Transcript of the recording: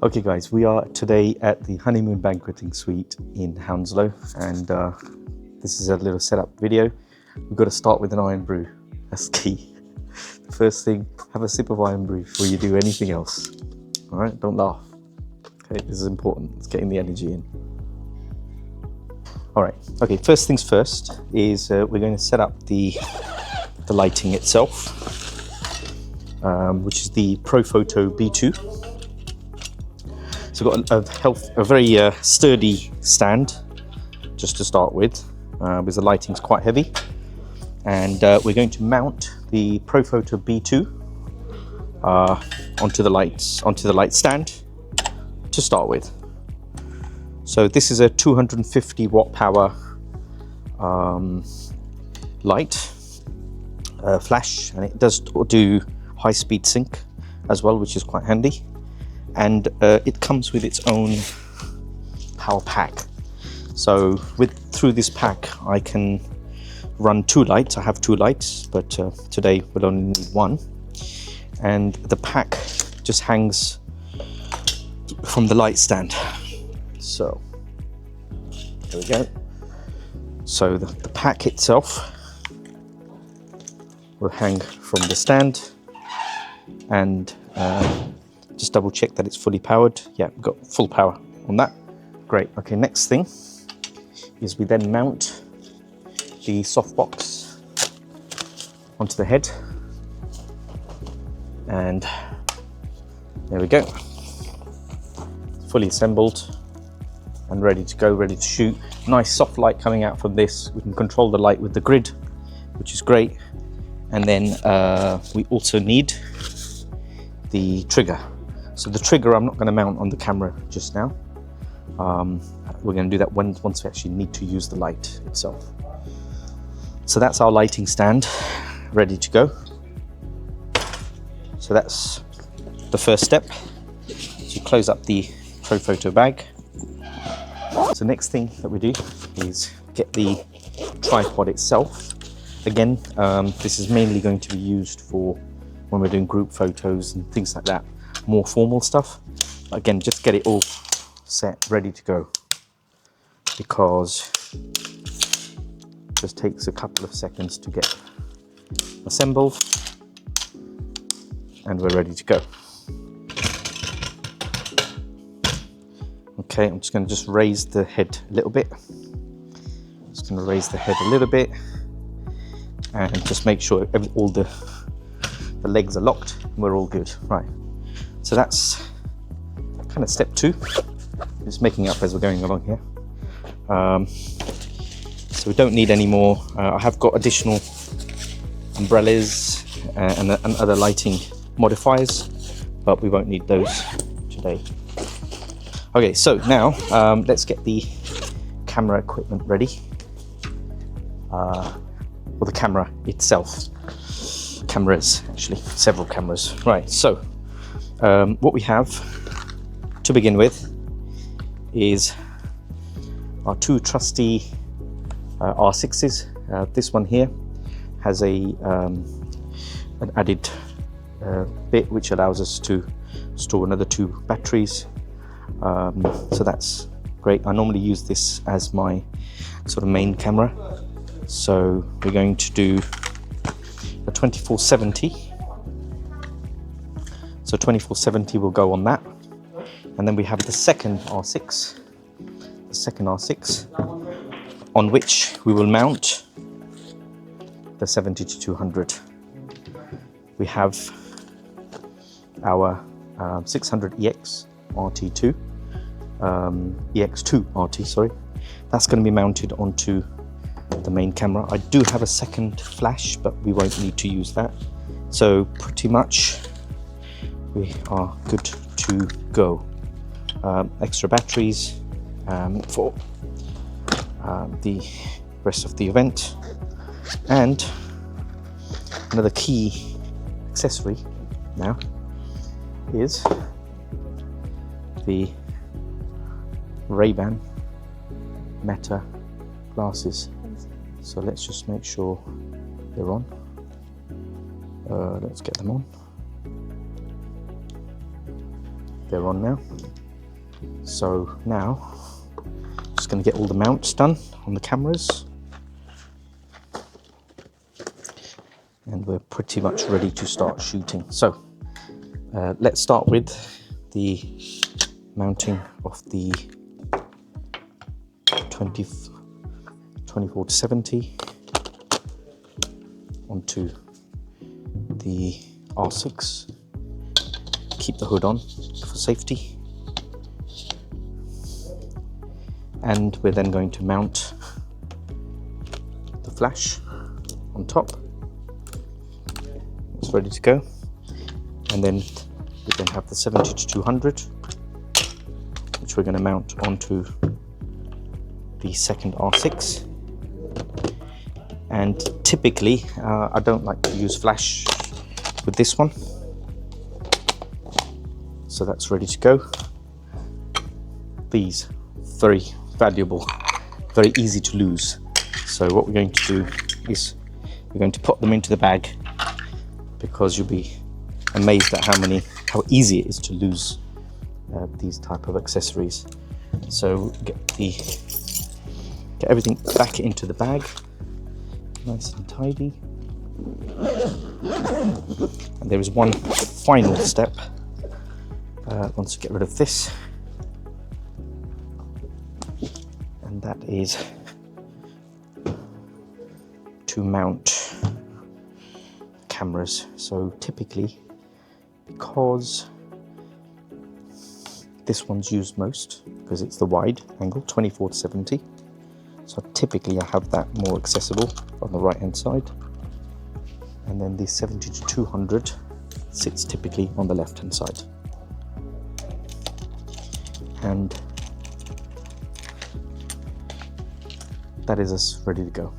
Okay guys, we are today at the Honeymoon Banqueting Suite in Hounslow, and this is a little setup video. We've got to start with an iron brew. That's key. The first thing, have a sip of iron brew before you do anything else. All right, don't laugh. Okay, this is important. It's getting the energy in. All right, okay, first things first is we're going to set up the lighting itself, which is the Profoto B2. So we've got a very sturdy stand, just to start with, because the lighting's quite heavy. And we're going to mount the Profoto B2 onto the light stand to start with. So this is a 250 watt power light flash, and it does do high speed sync as well, which is quite handy. And it comes with its own power pack. So through this pack I can run two lights. I have two lights, but today we'll only need one. And the pack just hangs from the light stand. So there we go. So the pack itself will hang from the stand, and just double check that it's fully powered. Yeah, we've got full power on that. Great. Okay, next thing is we then mount the softbox onto the head, and there we go. Fully assembled and ready to go, ready to shoot. Nice soft light coming out from this. We can control the light with the grid, which is great. And then we also need the trigger. So the trigger I'm not going to mount on the camera just now. We're going to do that once we actually need to use the light itself. So that's our lighting stand ready to go. So that's the first step. So you close up the Profoto bag. So next thing that we do is get the tripod itself. Again, this is mainly going to be used for when we're doing group photos and things like that, more formal stuff. Again, just get it all set, ready to go, because it just takes a couple of seconds to get assembled, and we're ready to go. Okay, I'm just going to raise the head a little bit. Just going to raise the head a little bit, and just make sure all the legs are locked and we're all good. Right, so that's kind of step two. Just making up as we're going along here. So we don't need any more. I have got additional umbrellas and other lighting modifiers, but we won't need those today. Okay, so now let's get the camera equipment ready. Or the camera itself. Cameras, actually, several cameras. Right, so what we have to begin with is our two trusty R6s. This one here has an added bit which allows us to store another two batteries. So that's great. I normally use this as my sort of main camera. So we're going to do a 2470. So 2470 will go on that. And then we have the second R6. The second R6 on which we will mount the 70-200. We have our 600EX RT2, EX2 RT, sorry. That's going to be mounted onto the main camera. I do have a second flash, but we won't need to use that. So pretty much we are good to go. Extra batteries for the rest of the event, and another key accessory now is the Ray-Ban Meta glasses. So let's just make sure they're on. Let's get them on. They're on now. So now, just going to get all the mounts done on the cameras. And we're pretty much ready to start shooting. So let's start with the mounting of the 24-70 onto the R6. Keep the hood on for safety. And we're then going to mount the flash on top. It's ready to go. And then we then have the 70-200, which we're going to mount onto the second R6. And typically, I don't like to use flash with this one. So that's ready to go. These, very valuable, very easy to lose. So what we're going to do is we're going to put them into the bag, because you'll be amazed at how easy it is to lose these type of accessories. So get everything back into the bag, nice and tidy. And there is one final step once you get rid of this, and that is to mount cameras. So typically, because this one's used most because it's the wide angle 24-70, so typically I have that more accessible on the right hand side, and then the 70-200 sits typically on the left hand side. And that is us ready to go.